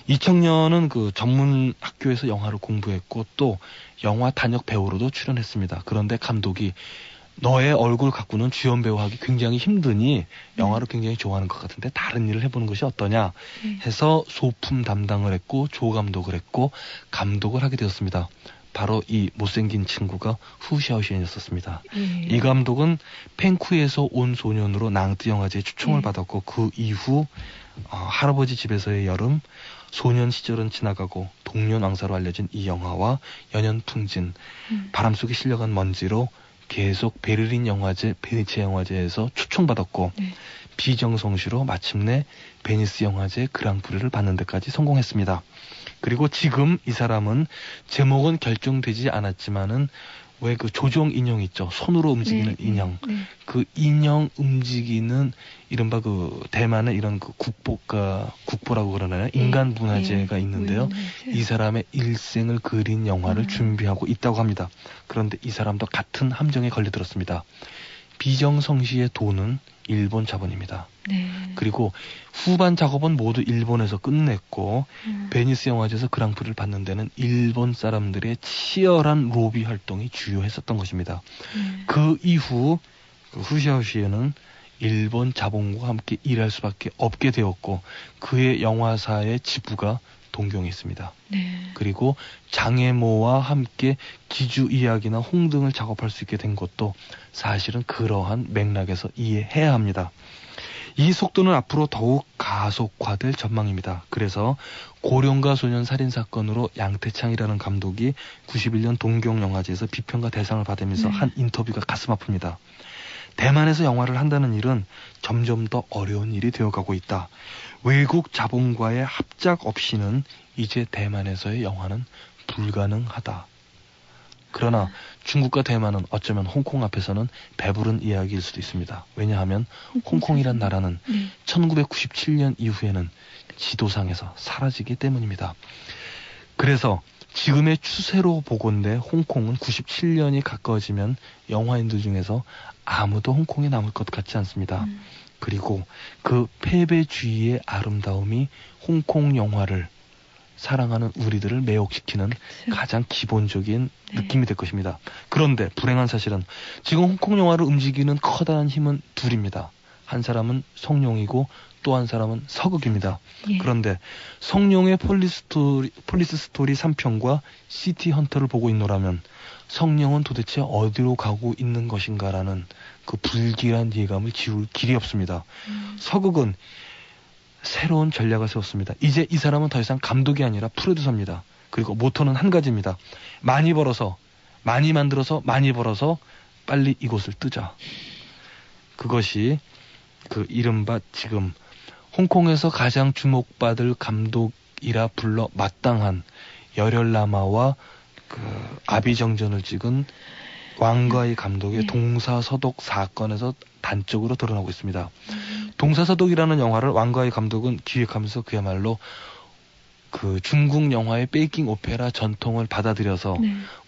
이 청년은 그 전문 학교에서 영화를 공부했고 또 영화 단역 배우로도 출연했습니다. 그런데 감독이 너의 얼굴 갖고는 주연 배우하기 굉장히 힘드니 영화를 굉장히 좋아하는 것 같은데 다른 일을 해보는 것이 어떠냐 해서 소품 담당을 했고 조감독을 했고 감독을 하게 되었습니다. 바로 이 못생긴 친구가 후샤오시엔이었습니다. 이 감독은 펜쿠에서 온 소년으로 낭뜨 영화제에 초청을 받았고 그 이후 할아버지 집에서의 여름, 소년 시절은 지나가고 동년왕사로 알려진 이 영화와 연연풍진, 바람 속에 실려간 먼지로 계속 베를린 영화제, 베네치아 영화제에서 초청받았고 비정성시로 마침내 베니스 영화제 그랑프리를 받는 데까지 성공했습니다. 그리고 지금 이 사람은 제목은 결정되지 않았지만은 왜 그 조종 인형 있죠? 손으로 움직이는 인형. 그 인형 움직이는 이른바 그 대만의 이런 그 국보라고 그러나요? 인간 문화재가 있는데요. 이 사람의 일생을 그린 영화를 준비하고 있다고 합니다. 그런데 이 사람도 같은 함정에 걸려들었습니다. 비정성시의 돈은 일본 자본입니다. 그리고 후반 작업은 모두 일본에서 끝냈고 베니스 영화제에서 그랑프리를 받는 데는 일본 사람들의 치열한 로비 활동이 주요했었던 것입니다. 그 이후 후샤오시에는 일본 자본과 함께 일할 수밖에 없게 되었고 그의 영화사의 지부가 동경에 있습니다. 그리고 장애모와 함께 기주 이야기나 홍등을 작업할 수 있게 된 것도 사실은 그러한 맥락에서 이해해야 합니다. 이 속도는 앞으로 더욱 가속화될 전망입니다. 그래서 고령가 소년 살인사건으로 양태창이라는 감독이 91년 동경영화제에서 비평가 대상을 받으면서 한 인터뷰가 가슴 아픕니다. 대만에서 영화를 한다는 일은 점점 더 어려운 일이 되어가고 있다. 외국 자본과의 합작 없이는 이제 대만에서의 영화는 불가능하다. 그러나 중국과 대만은 어쩌면 홍콩 앞에서는 배부른 이야기일 수도 있습니다. 왜냐하면 홍콩이란 나라는 1997년 이후에는 지도상에서 사라지기 때문입니다. 그래서 지금의 추세로 보건대 홍콩은 97년이 가까워지면 영화인들 중에서 아무도 홍콩에 남을 것 같지 않습니다. 그리고 그 패배주의의 아름다움이 홍콩 영화를 사랑하는 우리들을 매혹시키는 가장 기본적인 느낌이 될 것입니다. 그런데 불행한 사실은 지금 홍콩 영화를 움직이는 커다란 힘은 둘입니다. 한 사람은 성룡이고 또 한 사람은 서극입니다. 그런데 성룡의 폴리스 스토리 3편과 시티 헌터를 보고 있노라면 성룡은 도대체 어디로 가고 있는 것인가라는 그 불길한 예감을 지울 길이 없습니다. 서극은 새로운 전략을 세웠습니다. 이제 이 사람은 더 이상 감독이 아니라 프로듀서입니다. 그리고 모토는 한 가지입니다. 많이 벌어서, 많이 만들어서, 많이 벌어서 빨리 이곳을 뜨자. 그것이 그 이른바 지금 홍콩에서 가장 주목받을 감독이라 불러 마땅한 열혈라마와 그 아비정전을 찍은 왕가희 감독의 동사서독 사건에서 단적으로 드러나고 있습니다. 동사서독이라는 영화를 왕가희 감독은 기획하면서 그야말로 그 중국 영화의 베이킹 오페라 전통을 받아들여서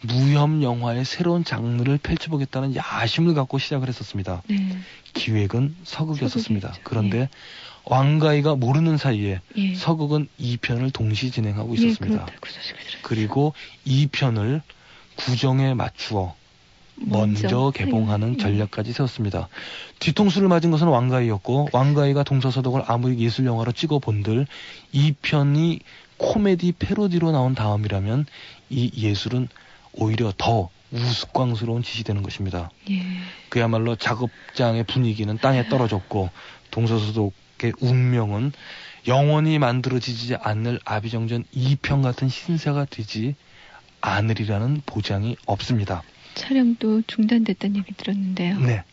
무협 영화의 새로운 장르를 펼쳐보겠다는 야심을 갖고 시작을 했었습니다. 기획은 서극이었습니다. 그런데 왕가희가 모르는 사이에 서극은 2편을 동시 진행하고 있었습니다. 그리고 2편을 구정에 맞추어 먼저 개봉하는 전략까지 세웠습니다. 뒤통수를 맞은 것은 왕가희였고 왕가희가 동서서독을 아무리 예술 영화로 찍어본들 2편이 코미디 패러디로 나온 다음이라면 이 예술은 오히려 더 우스꽝스러운 짓이 되는 것입니다. 그야말로 작업장의 분위기는 땅에 떨어졌고 동서서독의 운명은 영원히 만들어지지 않을 아비정전 2편 같은 신세가 되지 않으리라는 보장이 없습니다. 촬영도 중단됐다는 얘기 들었는데요. 네.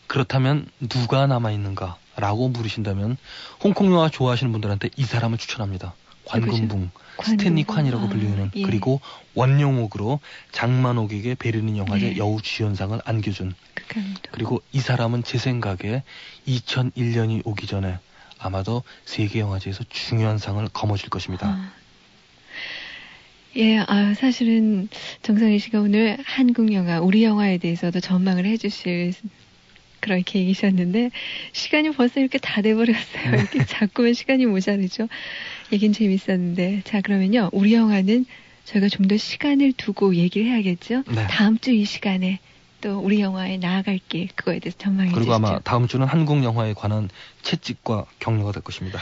그렇다면 누가 남아있는가? 라고 물으신다면 홍콩 영화 좋아하시는 분들한테 이 사람을 추천합니다. 관금붕, 스탠리 콴이라고 불리는 그리고 원영옥으로 장만옥에게 베를린 영화제 여우 주연상을 안겨준 그리고 이 사람은 제 생각에 2001년이 오기 전에 아마도 세계 영화제에서 중요한 상을 거머쥘 것입니다. 예, 사실은 정성희 씨가 오늘 한국 영화, 우리 영화에 대해서도 전망을 해주실 그런 계획이셨는데 시간이 벌써 이렇게 다 돼버렸어요. 이렇게 자꾸만 시간이 모자르죠. 얘긴 재밌었는데. 자, 그러면요. 우리 영화는 저희가 좀 더 시간을 두고 얘기를 해야겠죠. 네. 다음 주 이 시간에 또 우리 영화에 나아갈 길, 그거에 대해서 전망해 그리고 주시죠. 아마 다음 주는 한국 영화에 관한 채찍과 격려가 될 것입니다.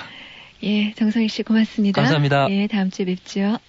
예, 정성희 씨 고맙습니다. 감사합니다. 예, 다음 주에 뵙죠.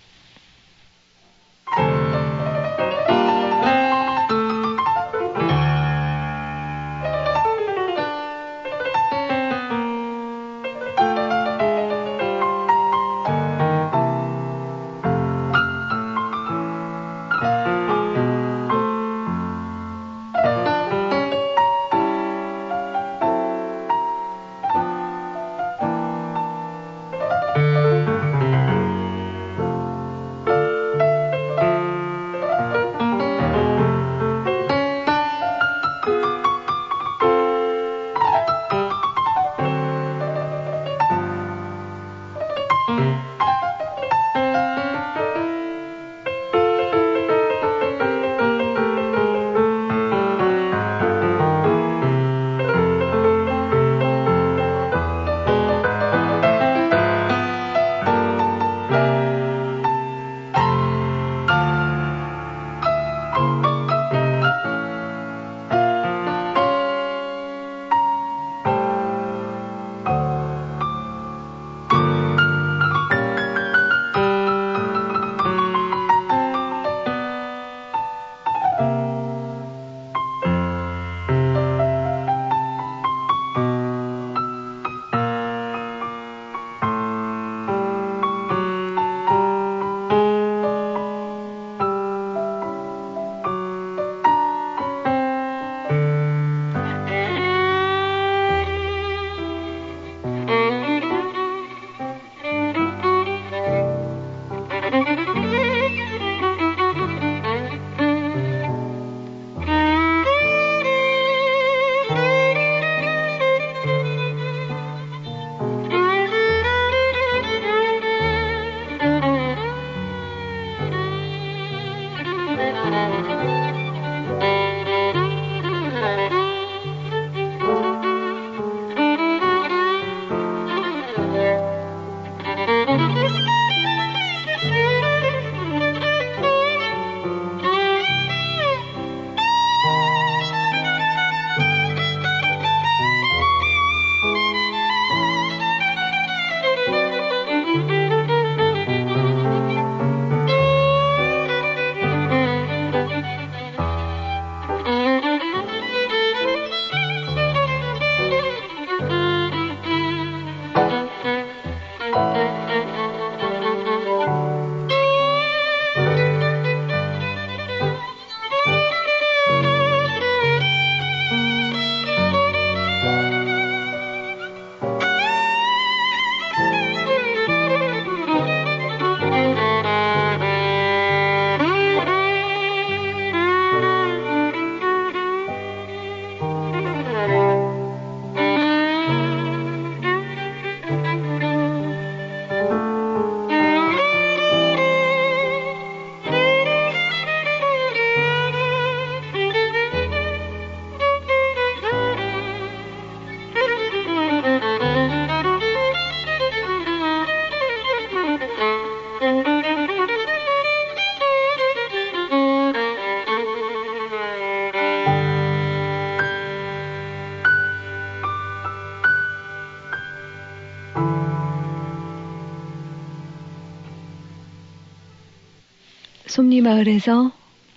솜리마을에서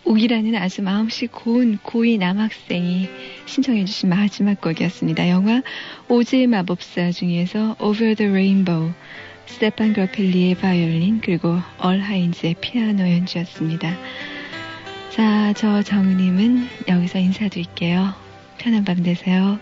옥이라는 아주 마음씨 고운 고2 남학생이 신청해 주신 마지막 곡이었습니다. 영화 오즈의 마법사 중에서 Over the Rainbow, 스테판 그라펠리의 바이올린 그리고 얼 하인즈의 피아노 연주였습니다. 자, 저 정은임은 여기서 인사드릴게요. 편한 밤 되세요.